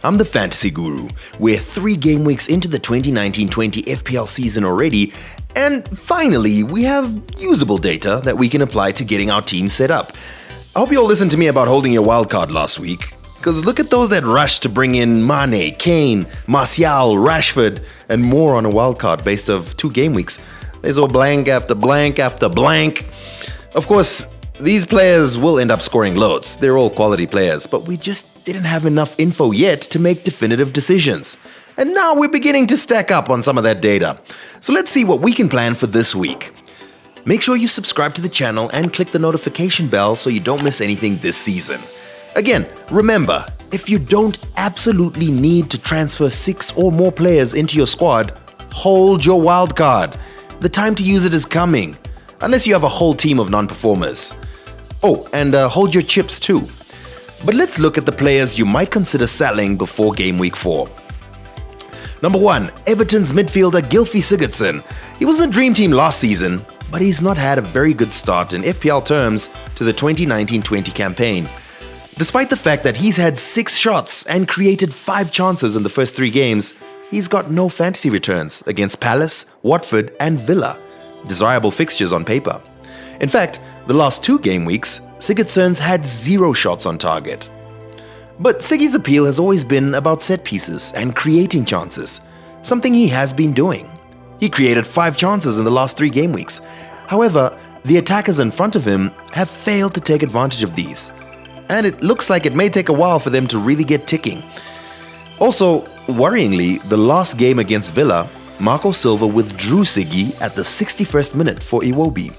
I'm the Fantasy Guru. We're 3 game weeks into the 2019-20 FPL season already, and finally, we have usable data that we can apply to getting our team set up. I hope you all listened to me about holding your wildcard last week, because look at those that rushed to bring in Mane, Kane, Martial, Rashford, and more on a wildcard based of 2 game weeks. They saw blank after blank after blank. Of course, these players will end up scoring loads. They're all quality players, but we just didn't have enough info yet to make definitive decisions. And now we're beginning to stack up on some of that data. So let's see what we can plan for this week. Make sure you subscribe to the channel and click the notification bell so you don't miss anything this season. Again, remember, if you don't absolutely need to transfer 6 or more players into your squad, hold your wildcard. The time to use it is coming, unless you have a whole team of non-performers. Oh, and hold your chips too. But let's look at the players you might consider selling before Game Week 4. Number 1, Everton's midfielder Gylfi Sigurdsson. He was in the dream team last season, but he's not had a very good start in FPL terms to the 2019-20 campaign. Despite the fact that he's had 6 shots and created 5 chances in the first 3 games, he's got no fantasy returns against Palace, Watford, and Villa. Desirable fixtures on paper. In fact, the last 2 game weeks, Sigurdsson's had 0 shots on target. But Siggy's appeal has always been about set pieces and creating chances, something he has been doing. He created 5 chances in the last 3 game weeks. However, the attackers in front of him have failed to take advantage of these, and it looks like it may take a while for them to really get ticking. Also, worryingly, the last game against Villa, Marco Silva withdrew Siggy at the 61st minute for Iwobi.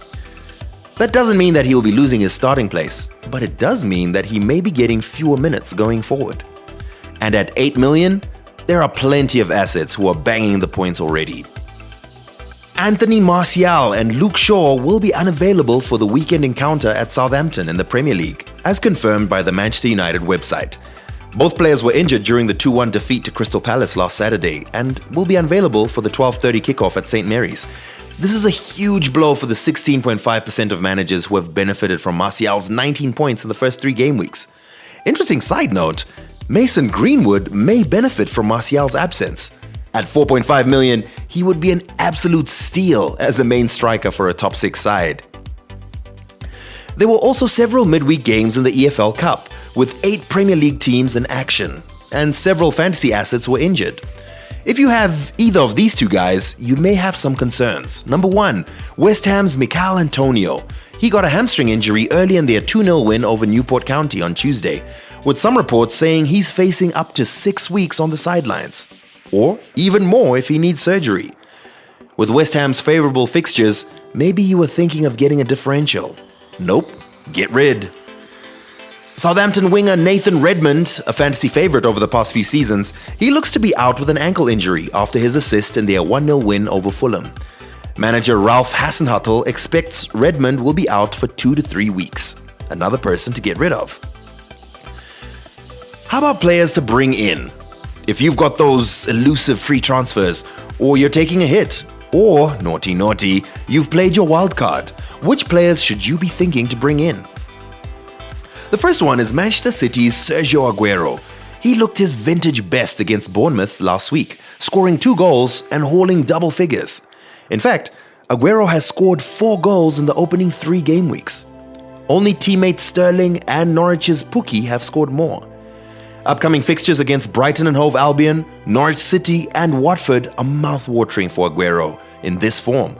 That doesn't mean that he'll be losing his starting place, but it does mean that he may be getting fewer minutes going forward. And at 8 million, there are plenty of assets who are banging the points already. Anthony Martial and Luke Shaw will be unavailable for the weekend encounter at Southampton in the Premier League, as confirmed by the Manchester United website. Both players were injured during the 2-1 defeat to Crystal Palace last Saturday and will be unavailable for the 12:30 kickoff at St. Mary's. This is a huge blow for the 16.5% of managers who have benefited from Martial's 19 points in the first 3 game weeks. Interesting side note, Mason Greenwood may benefit from Martial's absence. At 4.5 million, he would be an absolute steal as the main striker for a top 6 side. There were also several midweek games in the EFL Cup, with 8 Premier League teams in action, and several fantasy assets were injured. If you have either of these 2 guys, you may have some concerns. Number 1, West Ham's Mikel Antonio. He got a hamstring injury early in their 2-0 win over Newport County on Tuesday, with some reports saying he's facing up to 6 weeks on the sidelines, or even more if he needs surgery. With West Ham's favorable fixtures, maybe you were thinking of getting a differential. Nope, get rid. Southampton winger Nathan Redmond, a fantasy favorite over the past few seasons, he looks to be out with an ankle injury after his assist in their 1-0 win over Fulham. Manager Ralph Hasenhüttl expects Redmond will be out for 2 to 3 weeks. Another person to get rid of. How about players to bring in? If you've got those elusive free transfers, or you're taking a hit, or, naughty, you've played your wild card, which players should you be thinking to bring in? The first one is Manchester City's Sergio Aguero. He looked his vintage best against Bournemouth last week, scoring 2 goals and hauling double figures. In fact, Aguero has scored 4 goals in the opening 3 game weeks. Only teammates Sterling and Norwich's Pukki have scored more. Upcoming fixtures against Brighton and Hove Albion, Norwich City and Watford are mouth-watering for Aguero in this form.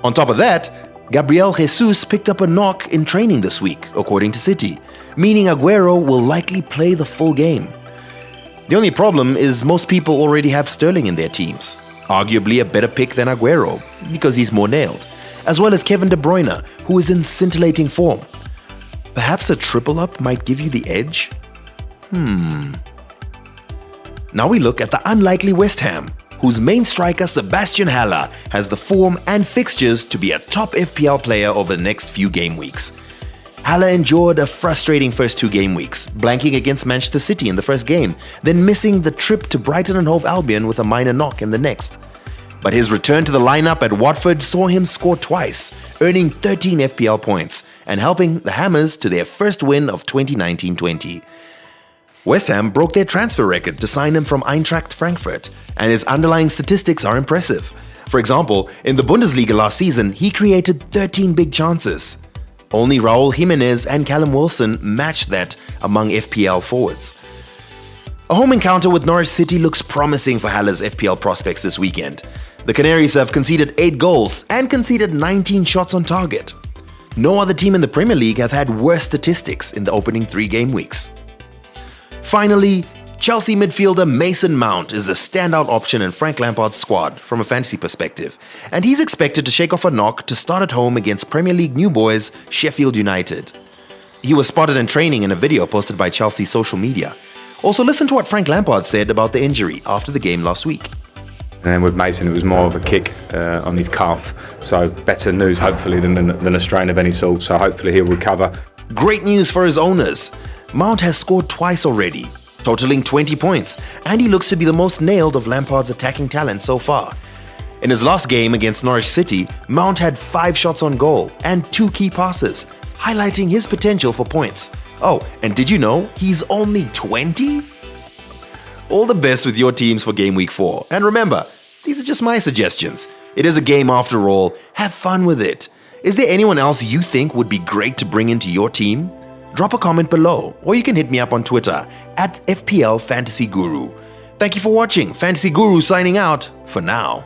On top of that, Gabriel Jesus picked up a knock in training this week, according to City, meaning Aguero will likely play the full game. The only problem is most people already have Sterling in their teams, arguably a better pick than Aguero, because he's more nailed, as well as Kevin De Bruyne, who is in scintillating form. Perhaps a triple up might give you the edge? Now we look at the unlikely West Ham, whose main striker Sebastian Haller has the form and fixtures to be a top FPL player over the next few game weeks. Haller endured a frustrating first 2 game weeks, blanking against Manchester City in the first game, then missing the trip to Brighton and Hove Albion with a minor knock in the next. But his return to the lineup at Watford saw him score twice, earning 13 FPL points and helping the Hammers to their first win of 2019-20. West Ham broke their transfer record to sign him from Eintracht Frankfurt, and his underlying statistics are impressive. For example, in the Bundesliga last season, he created 13 big chances. Only Raul Jimenez and Callum Wilson matched that among FPL forwards. A home encounter with Norwich City looks promising for Haller's FPL prospects this weekend. The Canaries have conceded 8 goals and conceded 19 shots on target. No other team in the Premier League have had worse statistics in the opening 3 game weeks. Finally, Chelsea midfielder Mason Mount is the standout option in Frank Lampard's squad from a fantasy perspective, and he's expected to shake off a knock to start at home against Premier League new boys Sheffield United. He was spotted in training in a video posted by Chelsea's social media. Also, listen to what Frank Lampard said about the injury after the game last week. And then with Mason, it was more of a kick on his calf. So better news, hopefully, than a strain of any sort. So hopefully he'll recover. Great news for his owners. Mount has scored twice already, totaling 20 points, and he looks to be the most nailed of Lampard's attacking talent so far. In his last game against Norwich City, Mount had 5 shots on goal and 2 key passes, highlighting his potential for points. Oh, and did you know he's only 20? All the best with your teams for Game Week 4. And remember, these are just my suggestions. It is a game after all. Have fun with it. Is there anyone else you think would be great to bring into your team? Drop a comment below, or you can hit me up on Twitter @FPL Fantasy Guru. Thank you for watching. Fantasy Guru signing out for now.